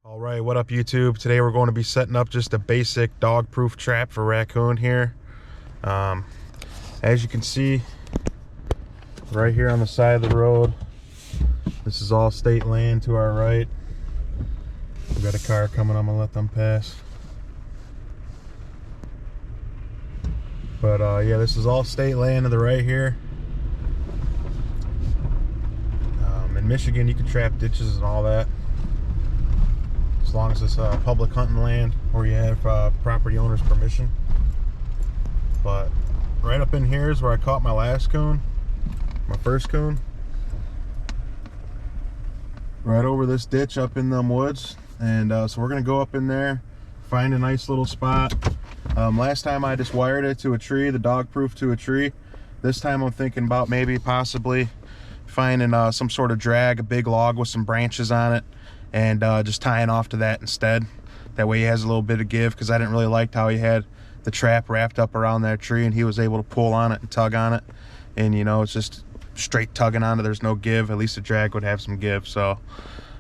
All right, what up YouTube? Today we're going to be setting up just a basic dog-proof trap for raccoon here. As you can see, right here on the side of the road, this is all state land to our right. We've got a car coming, I'm gonna let them pass. But yeah, this is all state land to the right here. In Michigan, you can trap ditches and all that, as long as it's public hunting land or you have property owner's permission. But right up in here is where I caught my last coon, my first coon. Right over this ditch up in them woods. And so we're gonna go up in there, find a nice little spot. Last time I just wired it to a tree, the dog proof to a tree. This time I'm thinking about maybe possibly finding some sort of drag, a big log with some branches on it, and just tying off to that instead. That way he has a little bit of give, because I didn't really like how he had the trap wrapped up around that tree and he was able to pull on it and tug on it. And you know, it's just straight tugging on it, there's no give. At least the drag would have some give. So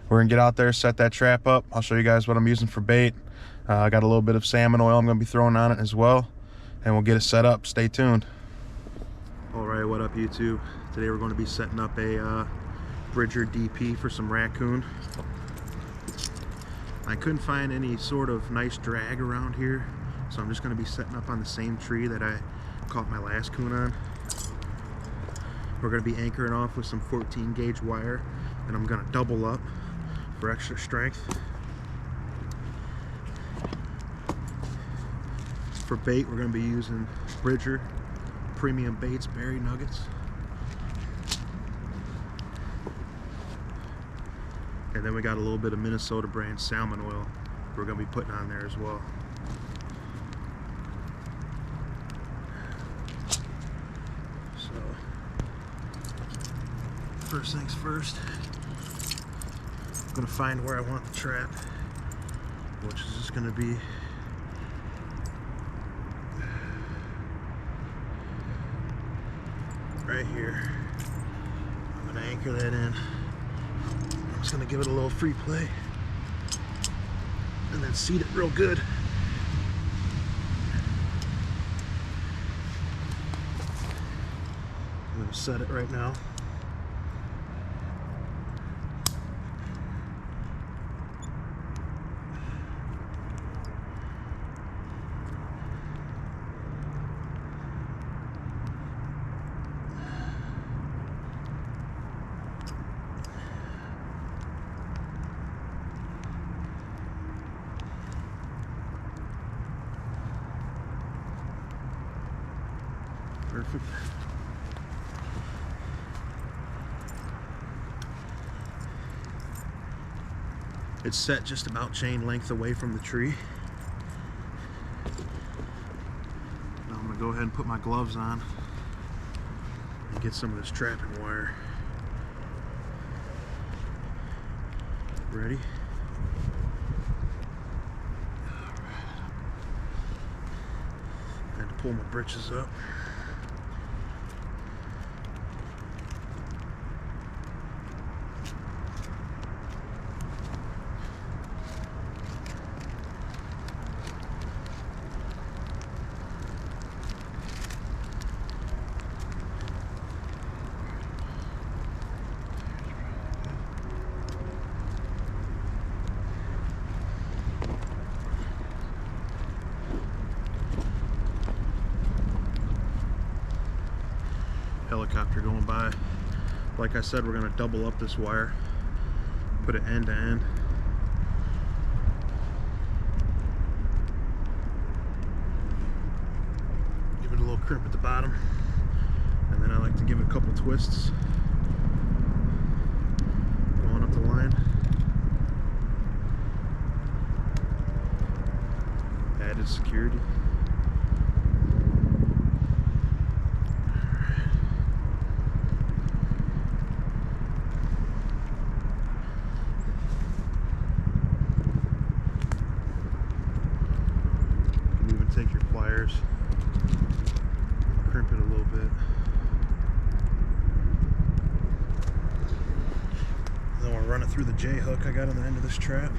we're gonna get out there, set that trap up. I'll show you guys what I'm using for bait. I got a little bit of salmon oil I'm gonna be throwing on it as well, and we'll get it set up. Stay tuned. All right, what up YouTube? Today we're going to be setting up a Bridger DP for some raccoon. I couldn't find any sort of nice drag around here, so I'm just going to be setting up on the same tree that I caught my last coon on. We're going to be anchoring off with some 14 gauge wire, and I'm going to double up for extra strength. For bait, we're going to be using Bridger Premium Baits Berry Nuggets. And then we got a little bit of Minnesota brand salmon oil we're going to be putting on there as well. So, first things first, I'm going to find where I want the trap, which is just going to be right here. I'm going to anchor that in. I'm just going to give it a little free play and then seat it real good. I'm going to set it right now. Perfect. It's set just about chain length away from the tree. Now I'm going to go ahead and put my gloves on and get some of this trapping wire ready. I had to pull my britches up. Helicopter going by. Like I said, we're going to double up this wire, put it end to end. Give it a little crimp at the bottom, and then I like to give it a couple twists going up the line. Added security. Take your pliers, crimp it a little bit. Then we'll run it through the J hook I got on the end of this trap.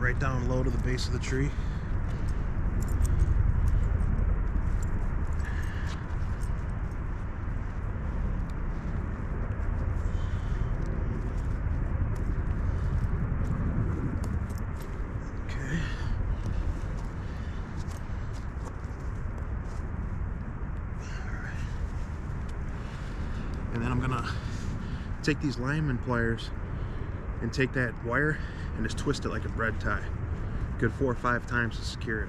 right down low to the base of the tree. And then I'm gonna take these lineman pliers and take that wire and just twist it like a bread tie. Good 4 or 5 times to secure it.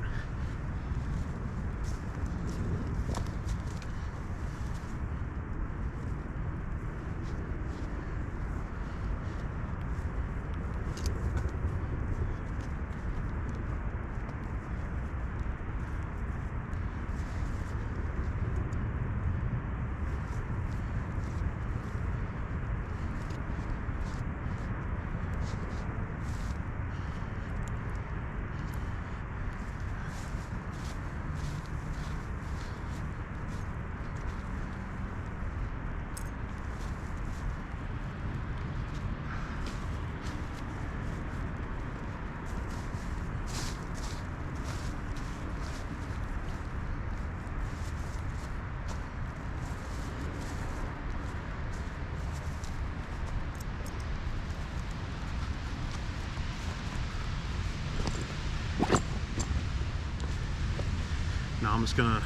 Now I'm just gonna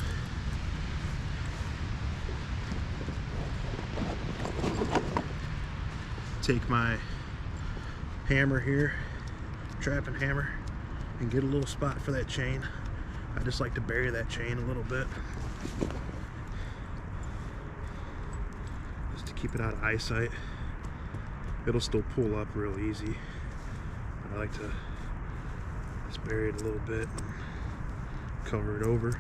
take my hammer here, trapping hammer, and get a little spot for that chain. I just like to bury that chain a little bit, just to keep it out of eyesight. It'll still pull up real easy, but I like to just bury it a little bit and cover it over.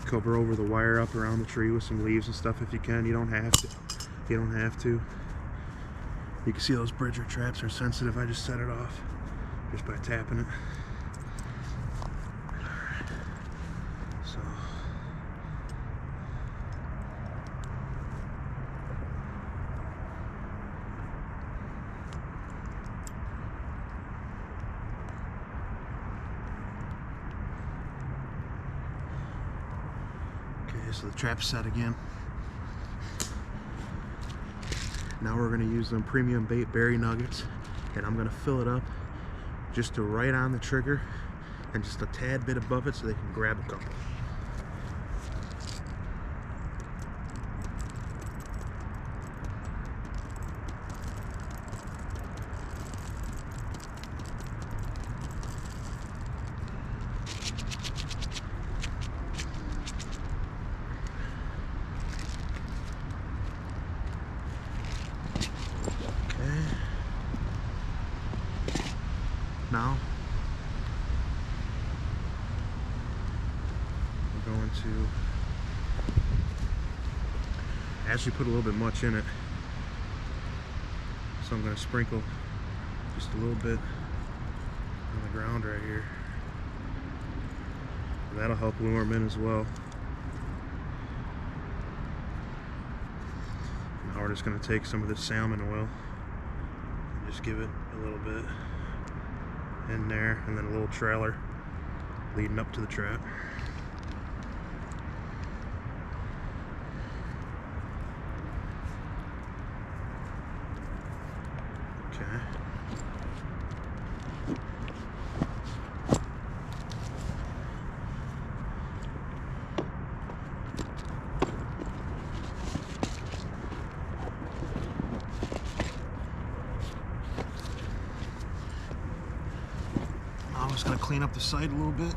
Cover over the wire up around the tree with some leaves and stuff if you can. You don't have to. You don't have to. You can see those bridger traps are sensitive. I just set it off just by tapping it. So so the trap's set again. Now we're going to use them premium bait berry nuggets, and I'm going to fill it up just to right on the trigger and just a tad bit above it so they can grab a couple. Now we're going to actually put a little bit much in it, so I'm going to sprinkle just a little bit on the ground right here, and that'll help lure them in as well. Now we're just going to take some of this salmon oil and just give it a little bit in there, and then a little trailer leading up to the trap. Okay. I'm just going to clean up the side a little bit.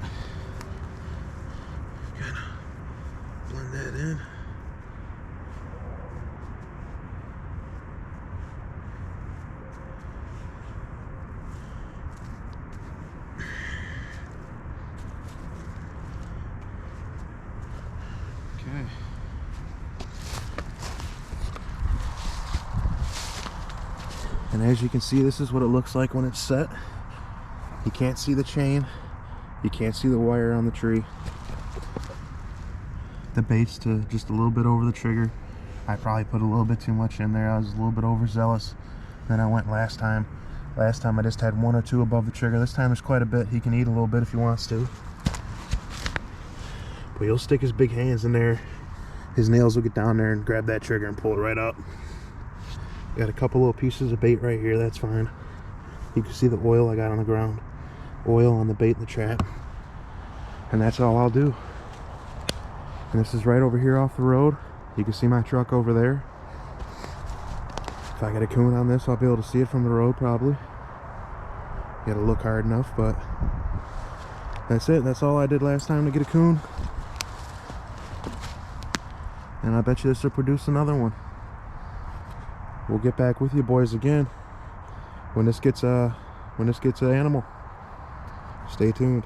Kind of blend that in. Okay. And as you can see, this is what it looks like when it's set. You can't see the chain, you can't see the wire on the tree. The bait's to just a little bit over the trigger. I probably put a little bit too much in there. I was a little bit overzealous than I went last time. Last time I just had 1 or 2 above the trigger. This time there's quite a bit. He can eat a little bit if he wants to. But he'll stick his big hands in there. His nails will get down there and grab that trigger and pull it right up. Got a couple little pieces of bait right here, that's fine. You can see the oil I got on the ground. Oil on the bait in the trap. And that's all I'll do. And this is right over here off the road. You can see my truck over there. If I get a coon on this, I'll be able to see it from the road probably. Gotta look hard enough, but that's it. That's all I did last time to get a coon. And I bet you this will produce another one. We'll get back with you boys again when this gets an animal. Stay tuned.